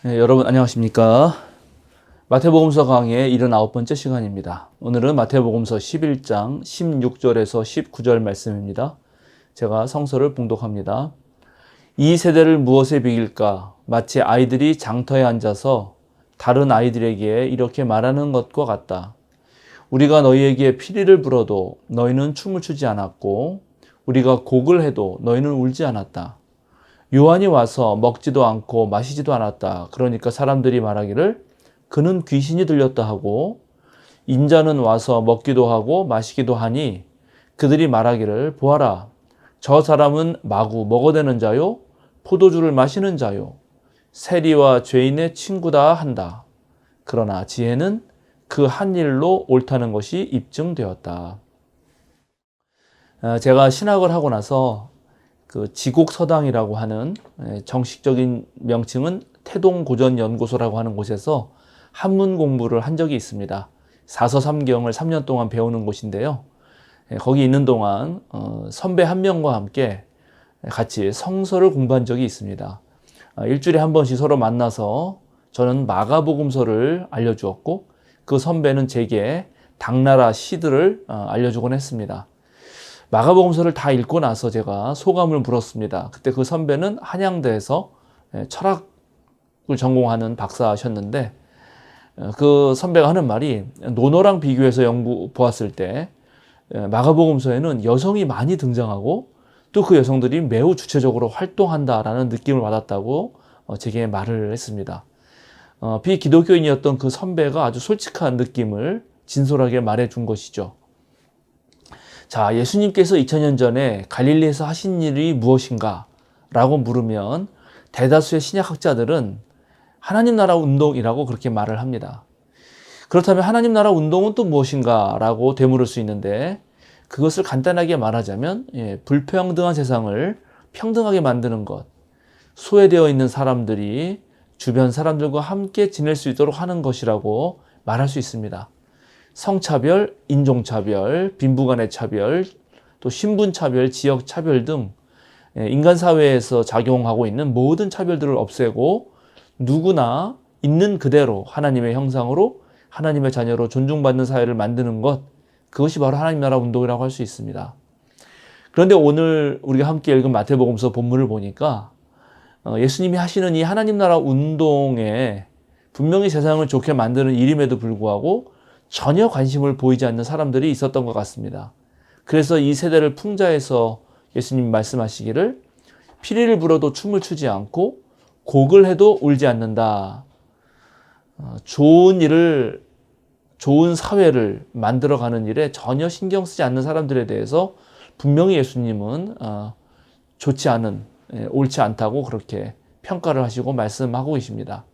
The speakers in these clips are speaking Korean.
네, 여러분 안녕하십니까? 마태복음서 강의의 79번째 시간입니다. 오늘은 마태복음서 11장 16절에서 19절 말씀입니다. 제가 성서를 봉독합니다. 이 세대를 무엇에 비길까? 마치 아이들이 장터에 앉아서 다른 아이들에게 이렇게 말하는 것과 같다. 우리가 너희에게 피리를 불어도 너희는 춤을 추지 않았고 우리가 곡을 해도 너희는 울지 않았다. 요한이 와서 먹지도 않고 마시지도 않았다. 그러니까 사람들이 말하기를 그는 귀신이 들렸다 하고, 인자는 와서 먹기도 하고 마시기도 하니 그들이 말하기를 보아라, 저 사람은 마구 먹어대는 자요 포도주를 마시는 자요 세리와 죄인의 친구다 한다. 그러나 지혜는 그 한 일로 옳다는 것이 입증되었다. 제가 신학을 하고 나서 그 지곡서당이라고 하는, 정식적인 명칭은 태동고전연구소라고 하는 곳에서 한문 공부를 한 적이 있습니다. 사서삼경을 3년 동안 배우는 곳인데요. 거기 있는 동안 선배 한 명과 함께 같이 성서를 공부한 적이 있습니다. 일주일에 한 번씩 서로 만나서 저는 마가복음서를 알려주었고, 그 선배는 제게 당나라 시들을 알려주곤 했습니다. 마가복음서를 다 읽고 나서 제가 소감을 물었습니다. 그때 그 선배는 한양대에서 철학을 전공하는 박사셨는데, 그 선배가 하는 말이, 논어랑 비교해서 보았을 때 마가복음서에는 여성이 많이 등장하고 또 그 여성들이 매우 주체적으로 활동한다라는 느낌을 받았다고 제게 말을 했습니다. 비기독교인이었던 그 선배가 아주 솔직한 느낌을 진솔하게 말해준 것이죠. 자, 예수님께서 2000년 전에 갈릴리에서 하신 일이 무엇인가? 라고 물으면 대다수의 신약학자들은 하나님 나라 운동이라고 그렇게 말을 합니다. 그렇다면 하나님 나라 운동은 또 무엇인가? 라고 되물을 수 있는데, 그것을 간단하게 말하자면 불평등한 세상을 평등하게 만드는 것, 소외되어 있는 사람들이 주변 사람들과 함께 지낼 수 있도록 하는 것이라고 말할 수 있습니다. 성차별, 인종차별, 빈부간의 차별, 또 신분차별, 지역차별 등 인간 사회에서 작용하고 있는 모든 차별들을 없애고 누구나 있는 그대로 하나님의 형상으로 하나님의 자녀로 존중받는 사회를 만드는 것, 그것이 바로 하나님 나라 운동이라고 할 수 있습니다. 그런데 오늘 우리가 함께 읽은 마태복음서 본문을 보니까 예수님이 하시는 이 하나님 나라 운동에 분명히 세상을 좋게 만드는 일임에도 불구하고 전혀 관심을 보이지 않는 사람들이 있었던 것 같습니다. 그래서 이 세대를 풍자해서 예수님이 말씀하시기를 피리를 불어도 춤을 추지 않고 곡을 해도 울지 않는다. 좋은 사회를 만들어가는 일에 전혀 신경 쓰지 않는 사람들에 대해서 분명히 예수님은 좋지 않은, 옳지 않다고 그렇게 평가를 하시고 말씀하고 계십니다.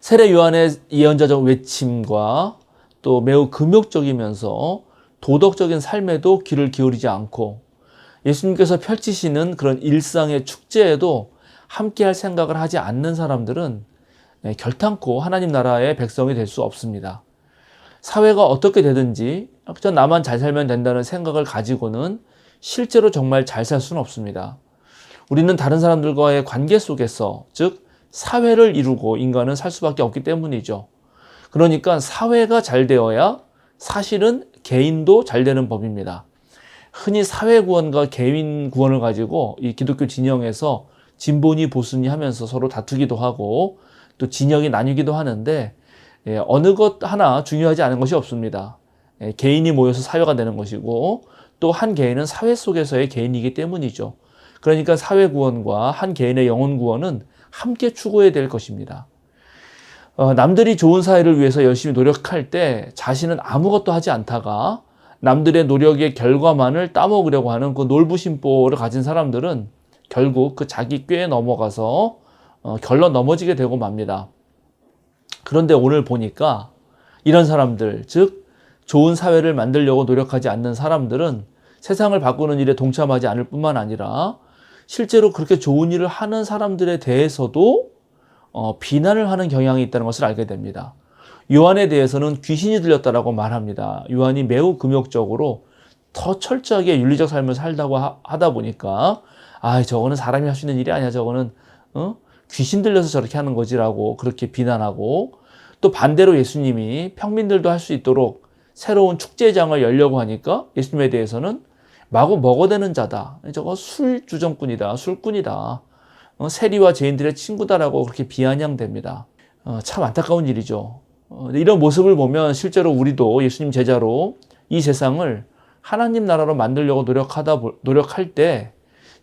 세례 요한의 예언자적 외침과 또 매우 금욕적이면서 도덕적인 삶에도 귀를 기울이지 않고 예수님께서 펼치시는 그런 일상의 축제에도 함께할 생각을 하지 않는 사람들은 결탄코 하나님 나라의 백성이 될 수 없습니다. 사회가 어떻게 되든지 나만 잘 살면 된다는 생각을 가지고는 실제로 정말 잘 살 수는 없습니다. 우리는 다른 사람들과의 관계 속에서, 즉 사회를 이루고 인간은 살 수밖에 없기 때문이죠. 그러니까 사회가 잘 되어야 사실은 개인도 잘 되는 법입니다. 흔히 사회구원과 개인구원을 가지고 이 기독교 진영에서 진보니 보수니 하면서 서로 다투기도 하고 또 진영이 나뉘기도 하는데, 어느 것 하나 중요하지 않은 것이 없습니다. 개인이 모여서 사회가 되는 것이고 또 한 개인은 사회 속에서의 개인이기 때문이죠. 그러니까 사회구원과 한 개인의 영혼구원은 함께 추구해야 될 것입니다. 남들이 좋은 사회를 위해서 열심히 노력할 때 자신은 아무것도 하지 않다가 남들의 노력의 결과만을 따먹으려고 하는 그 놀부심보를 가진 사람들은 결국 그 자기 꾀에 넘어가서 결론 넘어지게 되고 맙니다. 그런데 오늘 보니까 이런 사람들, 즉 좋은 사회를 만들려고 노력하지 않는 사람들은 세상을 바꾸는 일에 동참하지 않을 뿐만 아니라 실제로 그렇게 좋은 일을 하는 사람들에 대해서도 비난을 하는 경향이 있다는 것을 알게 됩니다. 요한에 대해서는 귀신이 들렸다라고 말합니다. 요한이 매우 금욕적으로 더 철저하게 윤리적 삶을 살다고 하다 보니까 저거는 사람이 할 수 있는 일이 아니야. 저거는 귀신 들려서 저렇게 하는 거지라고 그렇게 비난하고, 또 반대로 예수님이 평민들도 할 수 있도록 새로운 축제장을 열려고 하니까 예수님에 대해서는 마구 먹어대는 자다, 저거 술주정꾼이다, 술꾼이다, 세리와 죄인들의 친구다라고 그렇게 비아냥됩니다. 참 안타까운 일이죠. 이런 모습을 보면 실제로 우리도 예수님 제자로 이 세상을 하나님 나라로 만들려고 노력할 때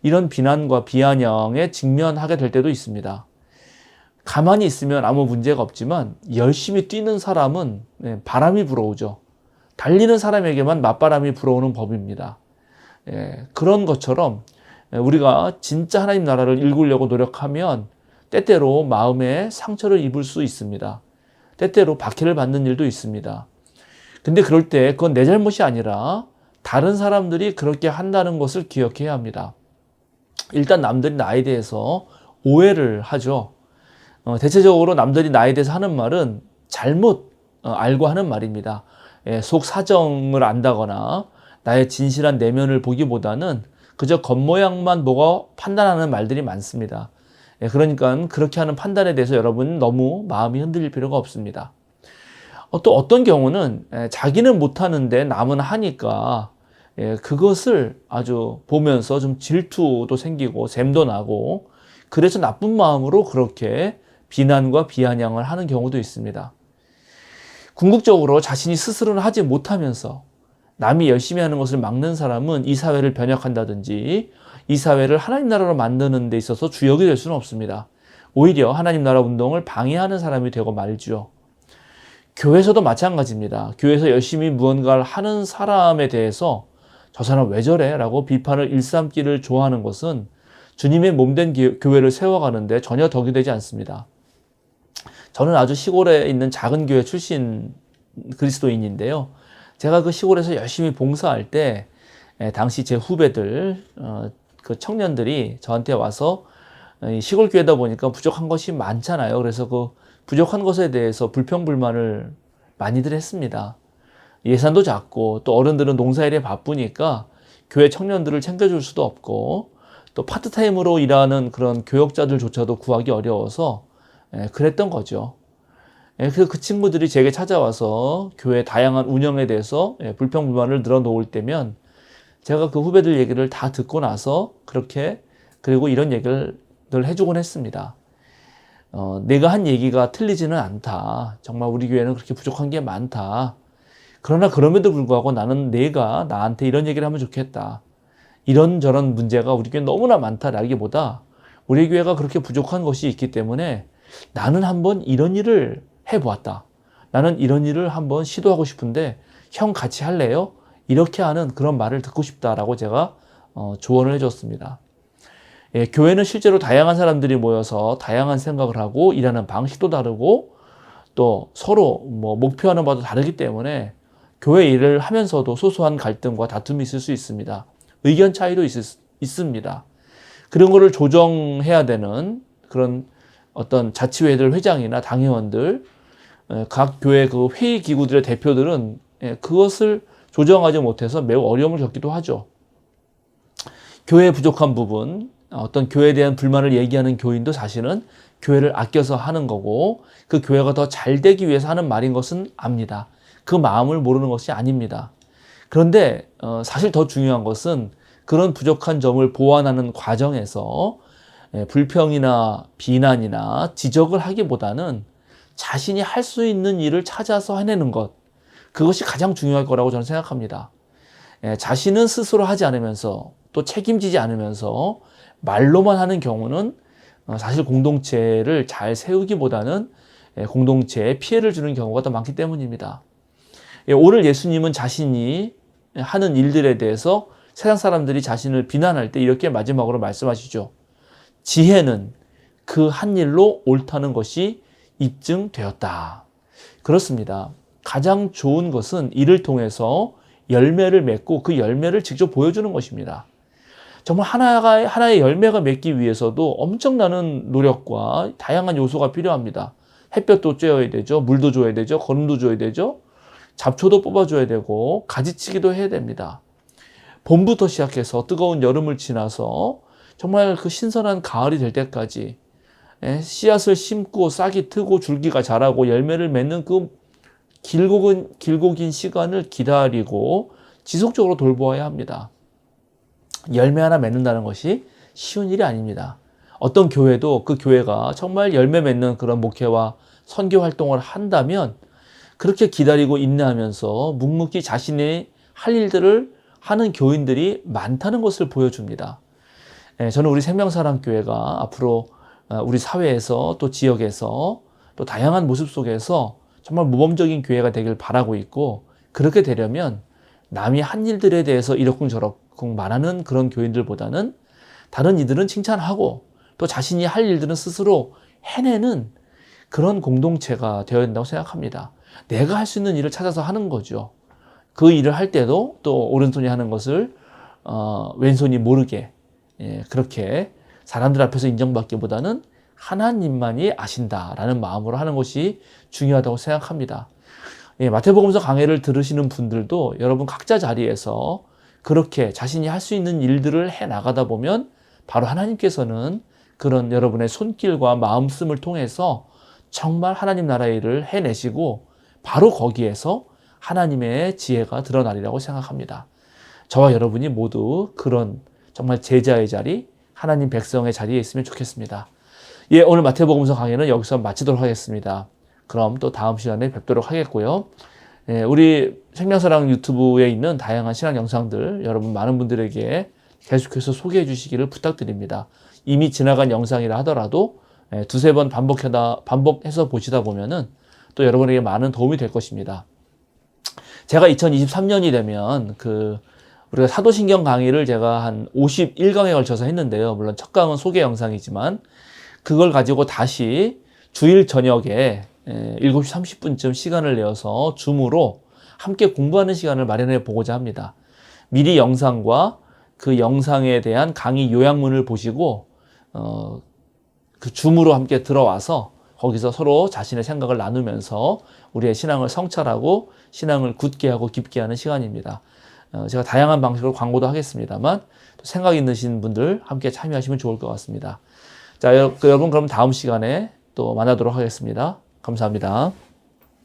이런 비난과 비아냥에 직면하게 될 때도 있습니다. 가만히 있으면 아무 문제가 없지만 열심히 뛰는 사람은 바람이 불어오죠. 달리는 사람에게만 맞바람이 불어오는 법입니다. 그런 것처럼 우리가 진짜 하나님 나라를 일구려고 노력하면 때때로 마음에 상처를 입을 수 있습니다. 때때로 박해를 받는 일도 있습니다. 근데 그럴 때 그건 내 잘못이 아니라 다른 사람들이 그렇게 한다는 것을 기억해야 합니다. 일단 남들이 나에 대해서 오해를 하죠. 대체적으로 남들이 나에 대해서 하는 말은 잘못 알고 하는 말입니다. 속 사정을 안다거나 나의 진실한 내면을 보기보다는 그저 겉모양만 보고 판단하는 말들이 많습니다. 그러니까 그렇게 하는 판단에 대해서 여러분 너무 마음이 흔들릴 필요가 없습니다. 또 어떤 경우는 자기는 못하는데 남은 하니까 그것을 아주 보면서 좀 질투도 생기고 샘도 나고, 그래서 나쁜 마음으로 그렇게 비난과 비아냥을 하는 경우도 있습니다. 궁극적으로 자신이 스스로는 하지 못하면서 남이 열심히 하는 것을 막는 사람은 이 사회를 변혁한다든지 이 사회를 하나님 나라로 만드는 데 있어서 주역이 될 수는 없습니다. 오히려 하나님 나라 운동을 방해하는 사람이 되고 말죠. 교회에서도 마찬가지입니다. 교회에서 열심히 무언가를 하는 사람에 대해서 저 사람 왜 저래? 라고 비판을 일삼기를 좋아하는 것은 주님의 몸된 교회를 세워가는데 전혀 덕이 되지 않습니다. 저는 아주 시골에 있는 작은 교회 출신 그리스도인인데요. 제가 그 시골에서 열심히 봉사할 때 당시 제 후배들, 그 청년들이 저한테 와서 시골 교회다 보니까 부족한 것이 많잖아요. 그래서 그 부족한 것에 대해서 불평불만을 많이들 했습니다. 예산도 작고 또 어른들은 농사일에 바쁘니까 교회 청년들을 챙겨줄 수도 없고 또 파트타임으로 일하는 그런 교역자들조차도 구하기 어려워서 그랬던 거죠. 그래서 그 친구들이 제게 찾아와서 교회 다양한 운영에 대해서 불평불만을 늘어놓을 때면 제가 그 후배들 얘기를 다 듣고 나서 그리고 이런 얘기를 늘 해주곤 했습니다. 내가 한 얘기가 틀리지는 않다. 정말 우리 교회는 그렇게 부족한 게 많다. 그러나 그럼에도 불구하고 나는 내가 나한테 이런 얘기를 하면 좋겠다. 이런저런 문제가 우리 교회는 너무나 많다라기보다 우리 교회가 그렇게 부족한 것이 있기 때문에 나는 한번 이런 일을 해보았다. 나는 이런 일을 한번 시도하고 싶은데 형 같이 할래요? 이렇게 하는 그런 말을 듣고 싶다라고 제가 조언을 해줬습니다. 교회는 실제로 다양한 사람들이 모여서 다양한 생각을 하고 일하는 방식도 다르고 또 서로 목표하는 바도 다르기 때문에 교회 일을 하면서도 소소한 갈등과 다툼이 있을 수 있습니다. 의견 차이도 있습니다. 그런 거를 조정해야 되는 그런 어떤 자치회들 회장이나 당회원들, 각 교회 그 회의 기구들의 대표들은 그것을 조정하지 못해서 매우 어려움을 겪기도 하죠. 교회에 부족한 부분, 어떤 교회에 대한 불만을 얘기하는 교인도 사실은 교회를 아껴서 하는 거고 그 교회가 더 잘 되기 위해서 하는 말인 것은 압니다. 그 마음을 모르는 것이 아닙니다. 그런데 사실 더 중요한 것은 그런 부족한 점을 보완하는 과정에서 불평이나 비난이나 지적을 하기보다는 자신이 할 수 있는 일을 찾아서 해내는 것, 그것이 가장 중요할 거라고 저는 생각합니다. 자신은 스스로 하지 않으면서 또 책임지지 않으면서 말로만 하는 경우는 사실 공동체를 잘 세우기보다는 공동체에 피해를 주는 경우가 더 많기 때문입니다. 오늘 예수님은 자신이 하는 일들에 대해서 세상 사람들이 자신을 비난할 때 이렇게 마지막으로 말씀하시죠. 지혜는 그 한 일로 옳다는 것이 입증되었다. 그렇습니다. 가장 좋은 것은 이를 통해서 열매를 맺고 그 열매를 직접 보여주는 것입니다. 정말 하나의 열매가 맺기 위해서도 엄청나는 노력과 다양한 요소가 필요합니다. 햇볕도 쬐어야 되죠. 물도 줘야 되죠. 거름도 줘야 되죠. 잡초도 뽑아줘야 되고 가지치기도 해야 됩니다. 봄부터 시작해서 뜨거운 여름을 지나서 정말 그 신선한 가을이 될 때까지 씨앗을 심고 싹이 트고 줄기가 자라고 열매를 맺는 그 길고 긴 시간을 기다리고 지속적으로 돌보아야 합니다. 열매 하나 맺는다는 것이 쉬운 일이 아닙니다. 어떤 교회도 그 교회가 정말 열매 맺는 그런 목회와 선교 활동을 한다면 그렇게 기다리고 인내하면서 묵묵히 자신이 할 일들을 하는 교인들이 많다는 것을 보여줍니다. 저는 우리 생명사랑교회가 앞으로 우리 사회에서 또 지역에서 또 다양한 모습 속에서 정말 모범적인 교회가 되길 바라고 있고, 그렇게 되려면 남이 한 일들에 대해서 이러쿵저러쿵 말하는 그런 교인들보다는 다른 이들은 칭찬하고 또 자신이 할 일들은 스스로 해내는 그런 공동체가 되어야 된다고 생각합니다. 내가 할 수 있는 일을 찾아서 하는 거죠. 그 일을 할 때도 또 오른손이 하는 것을 왼손이 모르게, 그렇게 사람들 앞에서 인정받기보다는 하나님만이 아신다라는 마음으로 하는 것이 중요하다고 생각합니다. 마태복음서 강해를 들으시는 분들도 여러분 각자 자리에서 그렇게 자신이 할 수 있는 일들을 해 나가다 보면 바로 하나님께서는 그런 여러분의 손길과 마음씀을 통해서 정말 하나님 나라의 일을 해내시고 바로 거기에서 하나님의 지혜가 드러나리라고 생각합니다. 저와 여러분이 모두 그런 정말 제자의 자리, 하나님 백성의 자리에 있으면 좋겠습니다. 오늘 마태복음서 강의는 여기서 마치도록 하겠습니다. 그럼 또 다음 시간에 뵙도록 하겠고요. 우리 생명사랑 유튜브에 있는 다양한 신앙 영상들 여러분 많은 분들에게 계속해서 소개해 주시기를 부탁드립니다. 이미 지나간 영상이라 하더라도 두세 번 반복해서 보시다 보면은 또 여러분에게 많은 도움이 될 것입니다. 제가 2023년이 되면 우리가 사도신경 강의를 제가 한 51강에 걸쳐서 했는데요. 물론 첫 강은 소개 영상이지만 그걸 가지고 다시 주일 저녁에 7시 30분쯤 시간을 내어서 줌으로 함께 공부하는 시간을 마련해 보고자 합니다. 미리 영상과 그 영상에 대한 강의 요약문을 보시고 그 줌으로 함께 들어와서 거기서 서로 자신의 생각을 나누면서 우리의 신앙을 성찰하고 신앙을 굳게 하고 깊게 하는 시간입니다. 제가 다양한 방식으로 광고도 하겠습니다만 생각 있으신 분들 함께 참여하시면 좋을 것 같습니다. 자, 여러분 그럼 다음 시간에 또 만나도록 하겠습니다. 감사합니다.